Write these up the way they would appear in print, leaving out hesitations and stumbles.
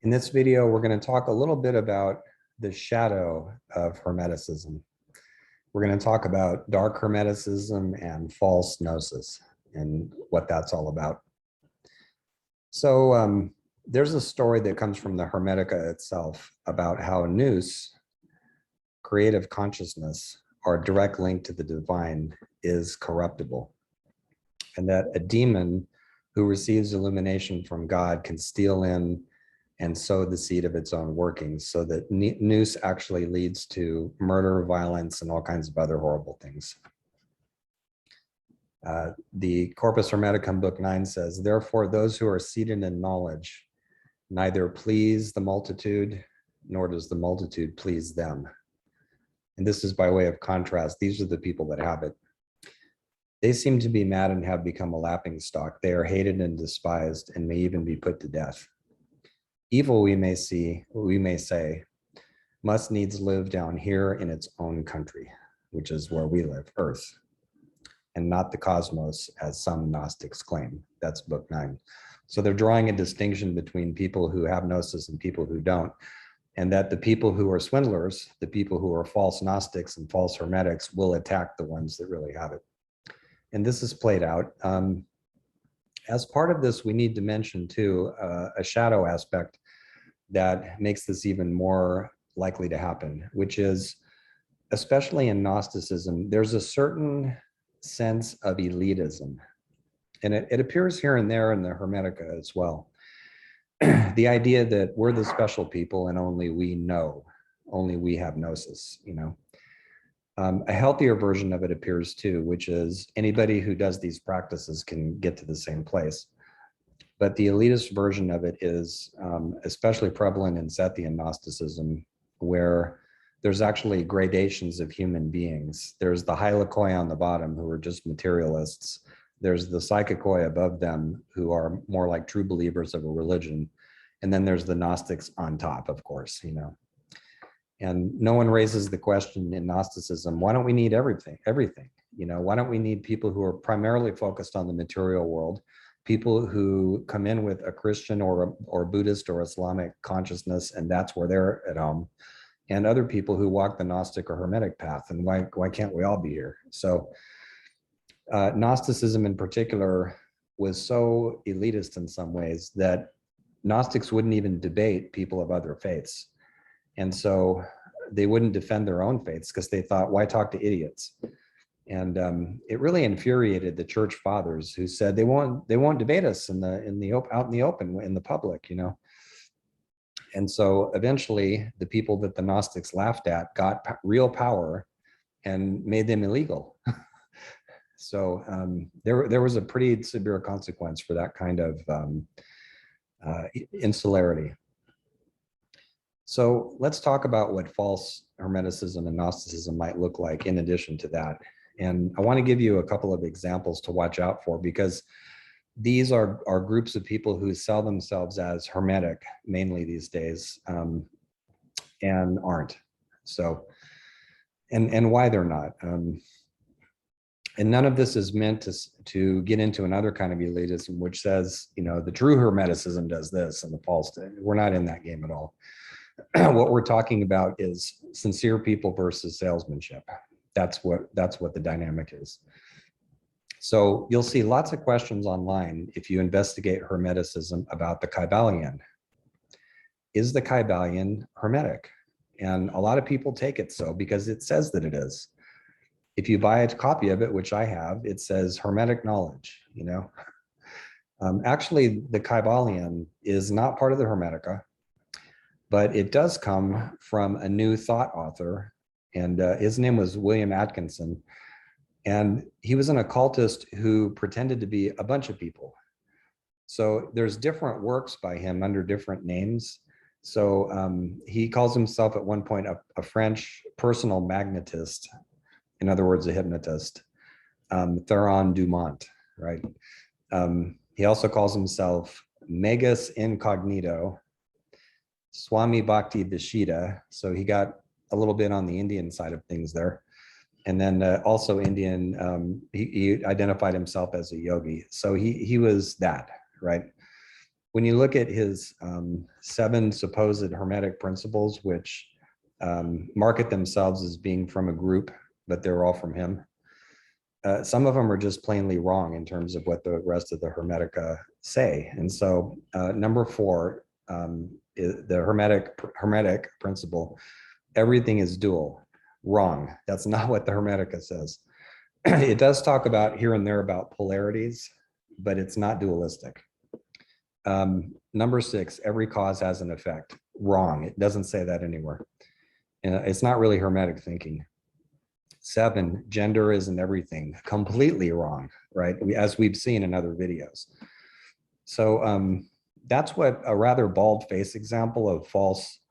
In this video, we're going to talk a little bit about the shadow of Hermeticism. We're going to talk about dark Hermeticism and false Gnosis and what that's all about. So there's a story that comes from the Hermetica itself about how nous, creative consciousness, our direct link to the divine, is corruptible, and that a demon who receives illumination from God can steal in and sow the seed of its own workings, so that nous actually leads to murder, violence, and all kinds of other horrible things. The Corpus Hermeticum Book 9 says, "Therefore, those who are seated in knowledge neither please the multitude, nor does the multitude please them." And this is by way of contrast. These are the people that have it. They seem to be mad and have become a laughingstock. They are hated and despised and may even be put to death. Evil, we may say, must needs live down here in its own country, which is where we live, Earth, and not the cosmos, as some Gnostics claim. That's Book 9. So they're drawing a distinction between people who have Gnosis and people who don't, and that the people who are swindlers, the people who are false Gnostics and false Hermetics, will attack the ones that really have it. And this is played out. As part of this, we need to mention too, a shadow aspect that makes this even more likely to happen, which is, especially in Gnosticism, there's a certain sense of elitism. And it appears here and there in the Hermetica as well. The idea that we're the special people and only we know, only we have Gnosis, you know. A healthier version of it appears too, which is anybody who does these practices can get to the same place. But the elitist version of it is especially prevalent in Sethian Gnosticism, where there's actually gradations of human beings. There's the Hyliakoi on the bottom, who are just materialists. There's the Psychikoi above them, who are more like true believers of a religion. And then there's the Gnostics on top, of course, you know. And no one raises the question in Gnosticism, why don't we need everything? You know, why don't we need people who are primarily focused on the material world, people who come in with a Christian or Buddhist or Islamic consciousness, and that's where they're at home, and other people who walk the Gnostic or Hermetic path, and why can't we all be here? So Gnosticism in particular was so elitist in some ways that Gnostics wouldn't even debate people of other faiths. And so they wouldn't defend their own faiths because they thought, why talk to idiots? And it really infuriated the church fathers, who said they won't debate us out in the open, in the public, you know. And so eventually the people that the Gnostics laughed at got real power and made them illegal. So there was a pretty severe consequence for that kind of insularity. So let's talk about what false Hermeticism and Gnosticism might look like in addition to that. And I want to give you a couple of examples to watch out for, because these are groups of people who sell themselves as Hermetic mainly these days, and aren't. So, and why they're not. And none of this is meant to get into another kind of elitism, which says, you know, the true Hermeticism does this and the false. We're not in that game at all. What we're talking about is sincere people versus salesmanship. That's what the dynamic is. So you'll see lots of questions online if you investigate Hermeticism about the Kybalion. Is the Kybalion Hermetic? And a lot of people take it so because it says that it is. If you buy a copy of it, which I have, it says Hermetic knowledge, you know. Actually, the Kybalion is not part of the Hermetica, but it does come from a New Thought author, and his name was William Atkinson. And he was an occultist who pretended to be a bunch of people. So there's different works by him under different names. So he calls himself at one point a French personal magnetist, in other words, a hypnotist, Theron Dumont, right? He also calls himself Magus Incognito, Swami Bhakti Vishita. So he got a little bit on the Indian side of things there. And then also Indian, he identified himself as a yogi. So he was that, right? when you look at his 7 supposed Hermetic principles, which market themselves as being from a group, but they're all from him. Some of them are just plainly wrong in terms of what the rest of the Hermetica say. And so number 4, is the Hermetic principle, everything is dual. Wrong. That's not what the Hermetica says. It does talk about here and there about polarities, but it's not dualistic. Number 6, every cause has an effect. Wrong. It doesn't say that anywhere. It's not really Hermetic thinking. 7, gender isn't everything. Completely wrong, right? As we've seen in other videos. So that's what a rather bald-faced example of false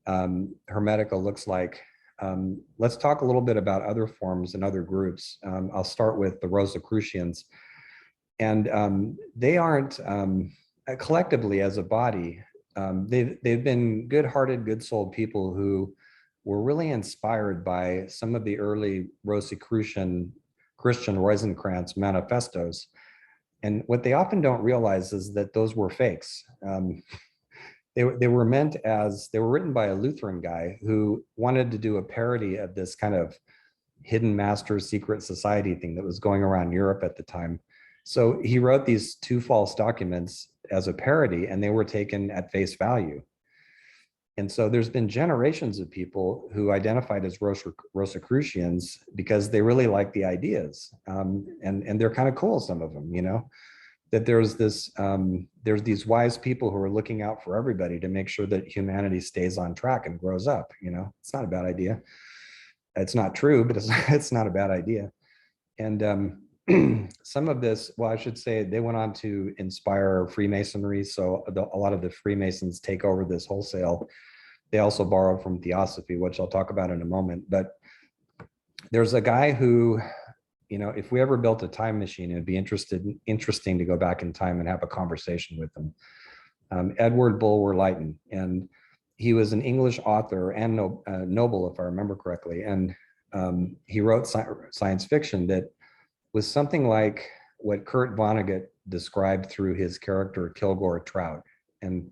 Hermetica looks like. Let's talk a little bit about other forms and other groups. I'll start with the Rosicrucians. And they aren't, collectively as a body, they've been good-hearted, good-souled people who were really inspired by some of the early Rosicrucian Christian Rosencrantz manifestos. And what they often don't realize is that those were fakes. They were meant as, they were written by a Lutheran guy who wanted to do a parody of this kind of hidden master secret society thing that was going around Europe at the time. So he wrote these 2 false documents as a parody, and they were taken at face value. And so there's been generations of people who identified as Rosicrucians because they really like the ideas. And they're kind of cool, some of them, you know, that there's these wise people who are looking out for everybody to make sure that humanity stays on track and grows up. You know, it's not a bad idea. It's not true, but it's not a bad idea. And some of this, well, I should say, they went on to inspire Freemasonry. So a lot of the Freemasons take over this wholesale. They also borrow from Theosophy, which I'll talk about in a moment. But there's a guy who, you know, if we ever built a time machine, it'd be interesting to go back in time and have a conversation with him. Edward Bulwer Lytton, and he was an English author and noble, if I remember correctly. And he wrote science fiction that was something like what Kurt Vonnegut described through his character Kilgore Trout. And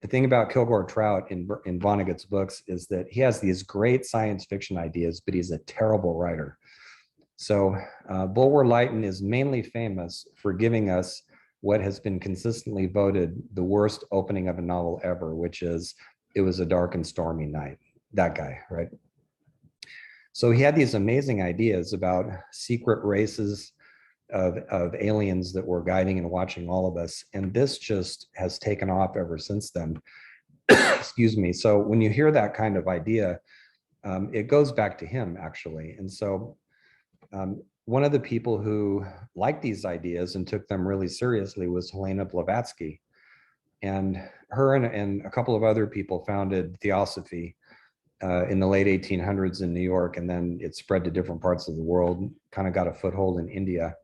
the thing about Kilgore Trout in Vonnegut's books is that he has these great science fiction ideas, but he's a terrible writer. So Bulwer Lytton is mainly famous for giving us what has been consistently voted the worst opening of a novel ever, which is It Was a Dark and Stormy Night. That guy, right? So he had these amazing ideas about secret races of aliens that were guiding and watching all of us. And this just has taken off ever since then. Excuse me. So when you hear that kind of idea, it goes back to him, actually. And so one of the people who liked these ideas and took them really seriously was Helena Blavatsky. And her and a couple of other people founded Theosophy in the late 1800s in New York, and then it spread to different parts of the world, kind of got a foothold in India.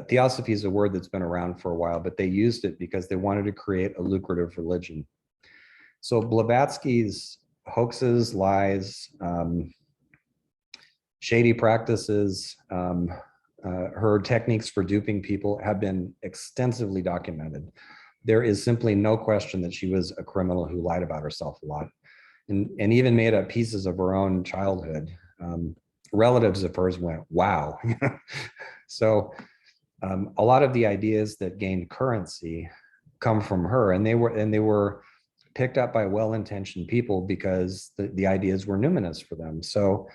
Theosophy is a word that's been around for a while, but they used it because they wanted to create a lucrative religion. So Blavatsky's hoaxes, lies, shady practices, her techniques for duping people have been extensively documented. There is simply no question that she was a criminal who lied about herself a lot. And even made up pieces of her own childhood. Relatives of hers went, wow. So a lot of the ideas that gained currency come from her, and they were picked up by well-intentioned people because the ideas were numinous for them. So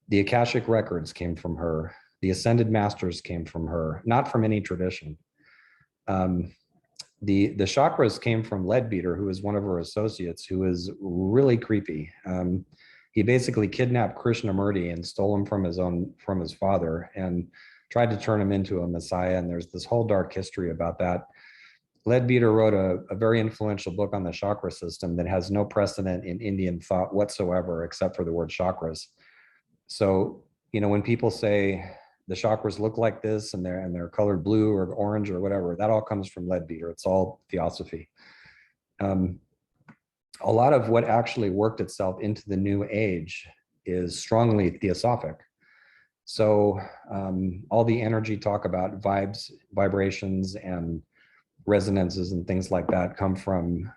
the Akashic records came from her. The Ascended Masters came from her, not from any tradition. The chakras came from Leadbeater, who was one of her associates, who was really creepy. He basically kidnapped Krishnamurti and stole him from his father and tried to turn him into a messiah. And there's this whole dark history about that. Leadbeater wrote a very influential book on the chakra system that has no precedent in Indian thought whatsoever, except for the word chakras. So, you know, when people say the chakras look like this and they're colored blue or orange or whatever, that all comes from Leadbeater. It's all Theosophy. A lot of what actually worked itself into the New Age is strongly Theosophic. So all the energy talk about vibes, vibrations, and resonances and things like that come from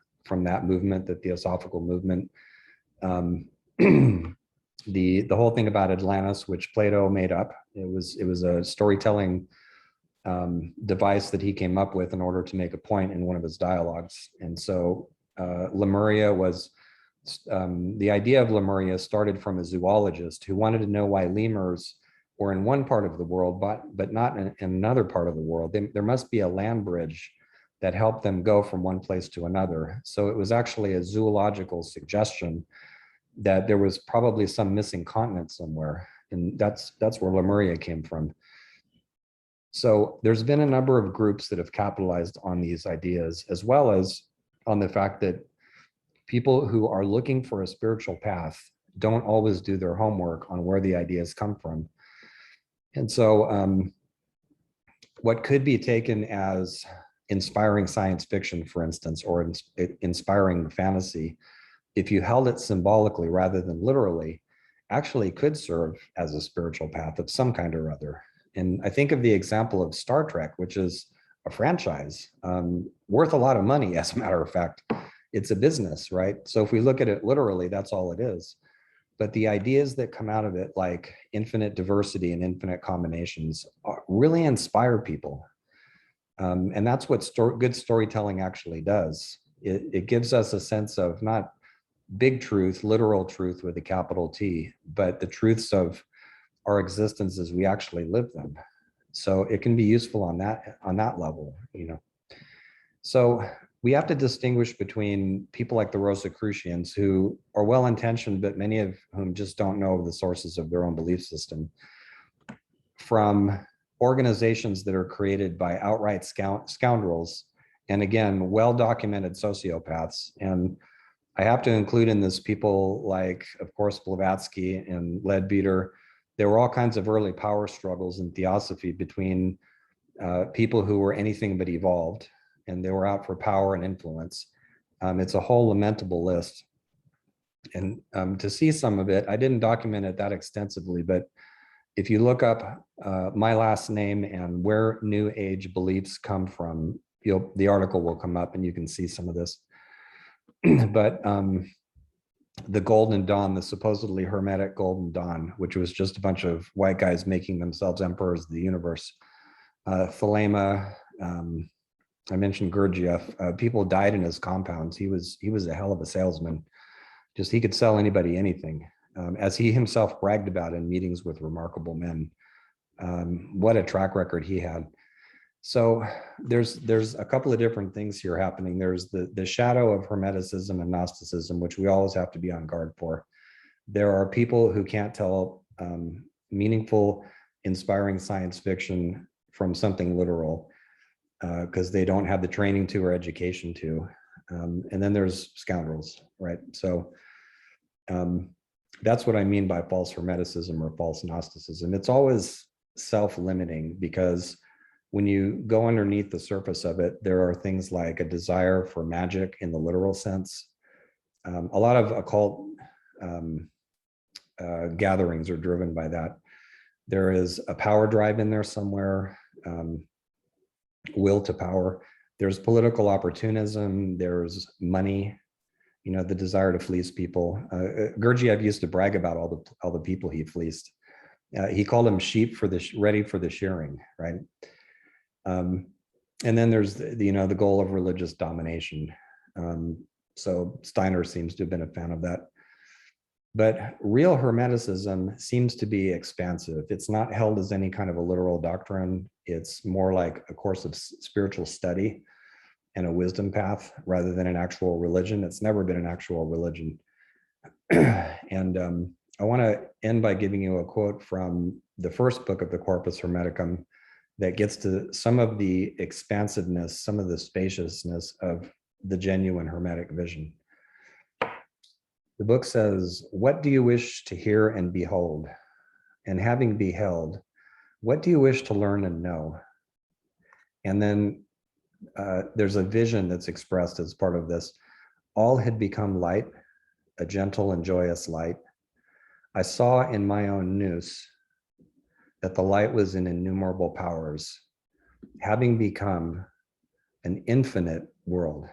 that movement, the theosophical movement. The whole thing about Atlantis, which Plato made up, it was a storytelling device that he came up with in order to make a point in one of his dialogues. And so Lemuria was, the idea of Lemuria started from a zoologist who wanted to know why lemurs were in one part of the world, but not in another part of the world. There must be a land bridge that helped them go from one place to another. So it was actually a zoological suggestion that there was probably some missing continent somewhere. And that's where Lemuria came from. So there's been a number of groups that have capitalized on these ideas, as well as on the fact that people who are looking for a spiritual path don't always do their homework on where the ideas come from. And so what could be taken as inspiring science fiction, for instance, or inspiring fantasy, if you held it symbolically rather than literally, actually could serve as a spiritual path of some kind or other. And I think of the example of Star Trek, which is a franchise worth a lot of money, as a matter of fact. It's a business, right? So if we look at it literally, that's all it is. But the ideas that come out of it, like infinite diversity and infinite combinations, really inspire people. And that's what good storytelling actually does. It gives us a sense of not big truth, literal truth with a capital T, but the truths of our existence as we actually live them. So it can be useful on that level, you know. So we have to distinguish between people like the Rosicrucians, who are well-intentioned, but many of whom just don't know the sources of their own belief system, from organizations that are created by outright scoundrels, and again, well-documented sociopaths. And I have to include in this people like, of course, Blavatsky and Leadbeater. There were all kinds of early power struggles in theosophy between people who were anything but evolved, and they were out for power and influence. It's a whole lamentable list. And to see some of it, I didn't document it that extensively, but if you look up my last name and where New Age beliefs come from, the article will come up and you can see some of this. But the Golden Dawn, the supposedly Hermetic Golden Dawn, which was just a bunch of white guys making themselves emperors of the universe. Thelema, I mentioned Gurdjieff. People died in his compounds. He was a hell of a salesman. Just he could sell anybody anything, as he himself bragged about in meetings with remarkable men. What a track record he had. So there's a couple of different things here happening. There's the shadow of Hermeticism and Gnosticism, which we always have to be on guard for. There are people who can't tell meaningful, inspiring science fiction from something literal because they don't have the training to or education to. And then there's scoundrels, right? So that's what I mean by false Hermeticism or false Gnosticism. It's always self-limiting, because when you go underneath the surface of it, there are things like a desire for magic in the literal sense. A lot of occult gatherings are driven by that. There is a power drive in there somewhere, will to power. There's political opportunism, there's money, you know, the desire to fleece people. Gurdjieff used to brag about all the people he fleeced. He called them sheep ready for the shearing, right? And then there's the goal of religious domination. So Steiner seems to have been a fan of that. But real Hermeticism seems to be expansive. It's not held as any kind of a literal doctrine. It's more like a course of spiritual study and a wisdom path rather than an actual religion. It's never been an actual religion. And I want to end by giving you a quote from the first book of the Corpus Hermeticum that gets to some of the expansiveness, some of the spaciousness of the genuine Hermetic vision. The book says, "What do you wish to hear and behold? And having beheld, what do you wish to learn and know?" And then there's a vision that's expressed as part of this. "All had become light, a gentle and joyous light. I saw in my own nous that the light was in innumerable powers. Having become, an infinite world.